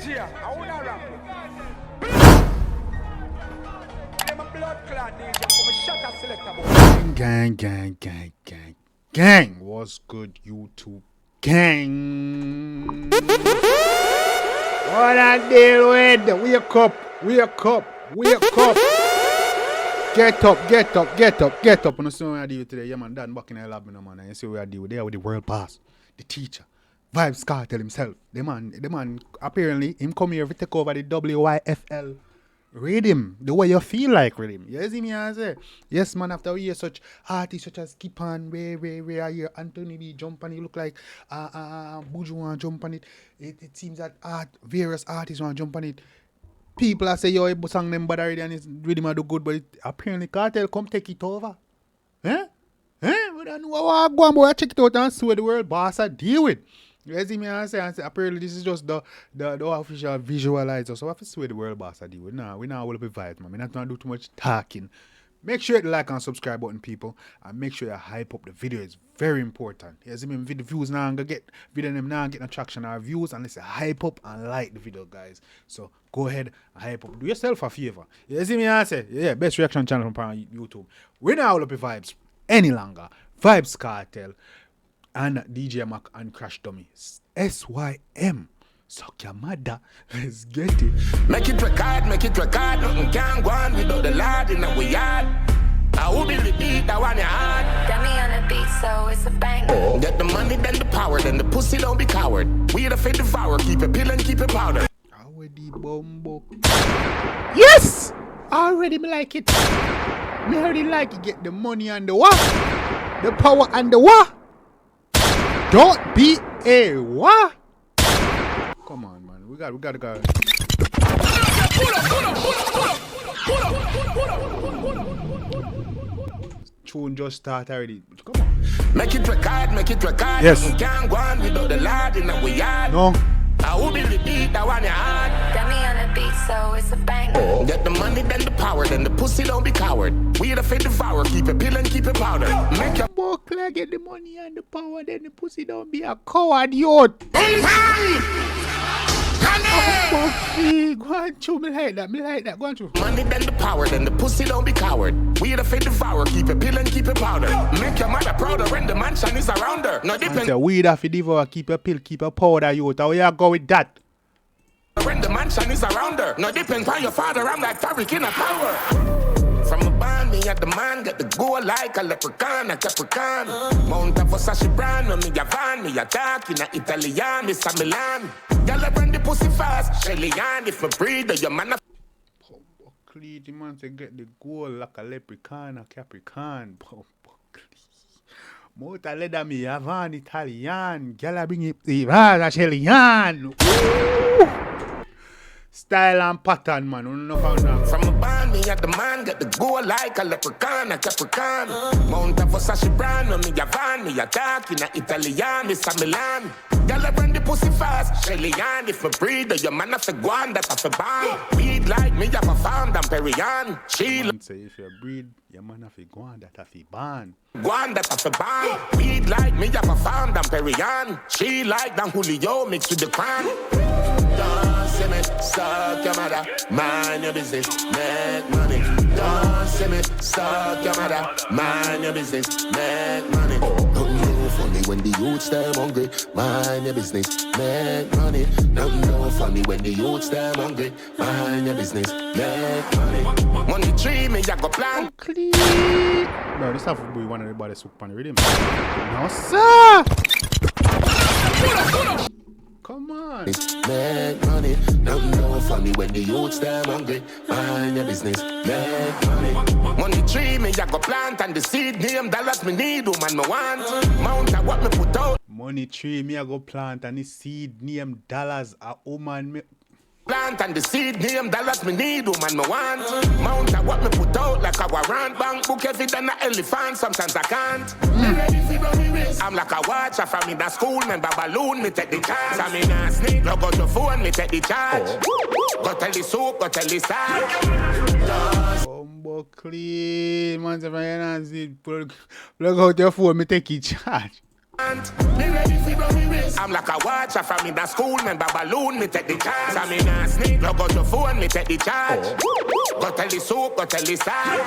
DJ, I wanna rap. I'm a blood clot DJ, I'm a shut up selector boy. Gang. What's good, YouTube? Gang. What I deal with? Wake up. Get up. And so what I deal today, yeah man, Dan back in the lab, man. And you see what I deal there with the world boss, the teacher. Vybz Kartel himself. The man, apparently, him come here to take over the WYFL Riddim. The way you feel like Riddim. You see me I say? Yes, man, after we hear such artists such as Keep On, where I hear Anthony B jump and he look like Buju want jump on it. It seems that various artists want jump on it. People are say, yo, you sang them bad already and it's Riddim do good, but apparently Kartel come take it over. But I know what I go on, boy. I check it out and see what the world boss I deal with. You see me I say, apparently this is just the official visualizer. So I have to see what the world boss I deal with. Nah, we now will be vibes, man. We're not going to do too much talking. Make sure you hit the like and subscribe button, people. And make sure you hype up the video. It's very important. You see me, video views now I'm gonna get video them now get no traction or views unless you hype up and like the video, guys. So go ahead and hype up. Do yourself a favor. You see me I say, yeah, best reaction channel from YouTube. We're not will be vibes any longer. Vybz Kartel and DJ Mac and Crashdummy. SYM. Suck your mother. Let's get it. Make it record. Nothing can go on without the lad in our yard. I will be the beat, I want your heart. Got me on the beat, so it's a bang. Get the money, then the power, then the pussy don't be coward. We the fate devour, keep it pill and keep it powder. Already bumbo. Yes! Already me like it. Me already like it. Get the money and the what? The power and the what? Don't be a what? Come on, man. We gotta go. Tune just start already. Come on. Make it record. Yes. Nothing can go on without the lad in our yard. No. I will be the beat, I want your heart. Got me on the beat, so it's a bang. Get the money, then the power, then the pussy don't be coward. We the fate devour, keep it pill and keep it powder. Make your Buckler get the money and the power, then the pussy don't be a coward, youth. Go on, chew me like that. Go on, chew. money, then the power, then the pussy don't be coward. We the fate devour, keep it pill and keep it powder. Make your mother prouder when the mansion is around her. No depend. So weed off the devour, keep a pill, keep a powder, youth. How you go with that? When the mansion is around her. No depend on your father, I'm like fabric in a power. From a band, me at the man, get the go like a leprechaun, a capricorn. Mount of Versace brand, me a van, me a dark in a Italian, it's a Milan. Y'all run the pussy fast, Shelly Ann, if me breed, your man a Clean, the man say get the goal like a leprechaun, a capricorn. Mota leather me a van Italian, gyal bring it the a Shelly Ann. Style and pattern, man. From a band, me at the man, get the go like a leprechaun, a capricorn. Mount of Versace brand, me a van, me a dark in a Italian, it's a Milan. Y'all run the pussy fast, Shelly Ann, if me breed, your man a fi guan, that a fi ban. Weed like me, have a farm, than Perian. She say if you breed, your man a fi guan, that a fi ban. Guan, that a fi ban. Weed like me, have a farm, than Perian. She like Dan Julio, mixed with the crown. Don't see me, suck your mother, mind your business, make money. Don't see me, suck your mother, mind your business, make money. Nothing no funny when the youths them hungry, mind your business, make money. Nothing no funny when the youths them hungry, mind your business, make money. Money tree me, I go plan. No, this stuff will be one of the body soup on the rhythm. No, sir. Come on. Make money. Nothing no funny when the youths them hungry. Mind your business. Make money. Money tree me I go plant and the seed name dollars me need woman me want. Mount of what me put out. Money tree me I go plant and the seed name dollars a woman me. Plant and the seed name dollars me need woman me want. Mount of what me put out like a warrant bank book every day an elephant sometimes I can't. I'm like a watcher from in the school, member balloon, me take the chance. I'm in a sneak, log out your phone, me take the charge. Go tell the soup, go tell the side. Bumbo clean, man, say plug out your phone, me take the charge. Me ready for run me race. I'm like a watcher from in the school, member balloon, me take the charge. I'm in a sneak, log out your phone, me take the charge. Go tell the soup, go tell the side.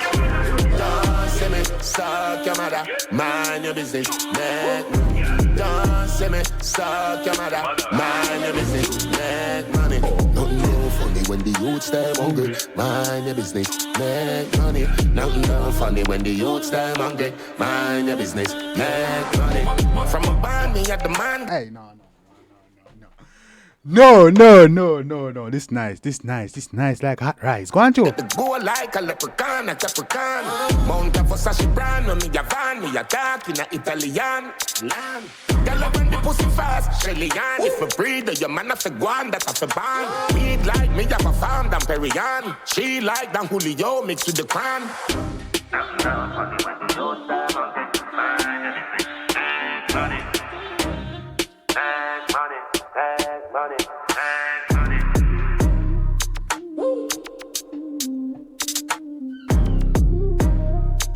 Don't see me, suck your mother, mind your business, make money. Don't see me, suck your mother, mind your business, make money. Nothing no funny when the youths them hungry, mind your business, make money. Nothing no funny when the youths them hungry, mind your business, make money. From a band, me at the man. Hey, no. This nice like hot rice. Go on, Joe. Go like a leprechaun, a capricorn. Mount of Sashi brand, me a van, me a dark in a Italian land. Girl, I run the pussy fast, Shelly-Ann. If a breeder, your man have to go on, that have to ban. Weed like me, have a farm, than Perian. She like than Julio, mixed with the crown.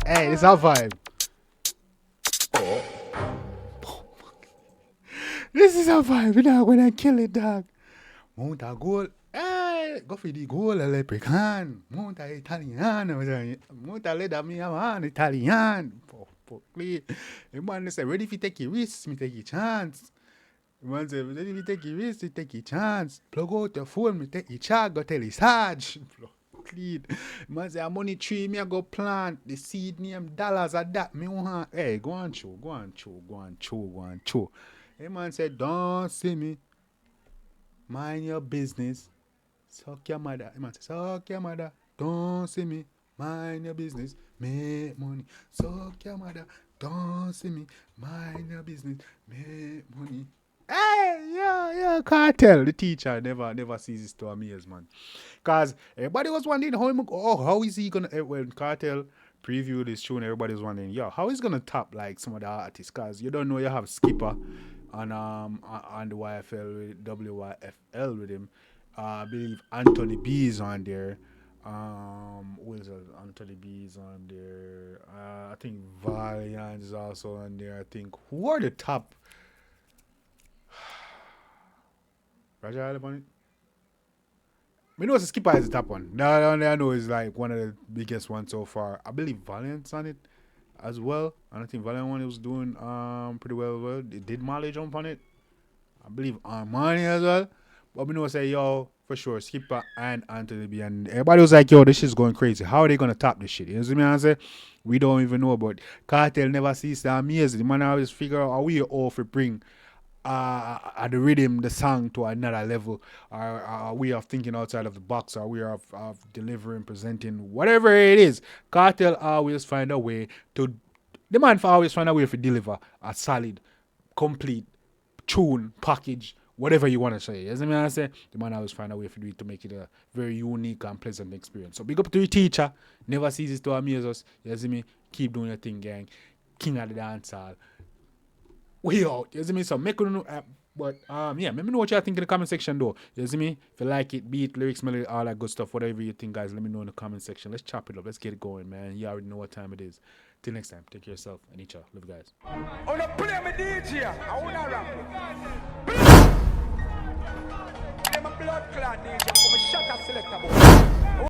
Hey, it's our vibe. This is our vibe, dog. When I kill it, dog. Mount a goal. Hey, go for the goal, a leprechaun. Mount a Italian. Mount a leather, me a man, Italian. Please. The man say, ready if you take your risks, me take your chance. The man say, ready if you take your risks, you take your chance. Plug out your phone, me take your charge, go tell his Sarge. Clean. Man say a money tree, me a go plant. The seed name dollars at that. Me want. Hey, go on chew. Hey man said, don't see me. Mind your business. Suck your mother. Hey man said, suck your mother. Don't see me. Mind your business. Make money. Suck your mother. Don't see me. Mind your business. Make money. Hey, yeah, Kartel. The teacher never ceases to amaze, man. Cause everybody was wondering how is he gonna when Kartel previewed this tune, everybody was wondering, how is he gonna top like some of the artists? Cause you don't know you have Skipper on the WYFL Riddim. I believe Anthony B is on there. Anthony B is on there. I think Valiant is also on there. I think who are the top? Raja had on it. I know Skipper is the top one. The one I know is like one of the biggest ones so far. I believe Valiant's on it as well. And I think Valiant one was doing pretty well. Did Marley jump on it? I believe Armani as well. But we know say for sure Skipper and Anthony B, and everybody was like, this shit's going crazy. How are they gonna top this shit? You know what I say? We don't even know, but Kartel never ceases to amaze. The man always figure out how we all for bring the rhythm, the song to another level. Our way of thinking outside of the box, our way of delivering, presenting, whatever it is. Kartel always find a way to, the man always find a way to deliver a solid, complete tune, package, whatever you want to say. As I say, the man always find a way to do it to make it a very unique and pleasant experience. So big up to your teacher, never ceases to amaze us. You see me? Keep doing your thing, gang. King of the dancehall. We out. You see me? So make know. But let me know what you think in the comment section though. You see me? If you like it, beat, lyrics, melody, all that good stuff, whatever you think, guys, let me know in the comment section. Let's chop it up. Let's get it going, man. You already know what time it is. Till next time, take care of yourself and each other. Love you guys. On a play me DJ, I wanna rap. I'm a blood clot DJ, I'm a shot at selector boy.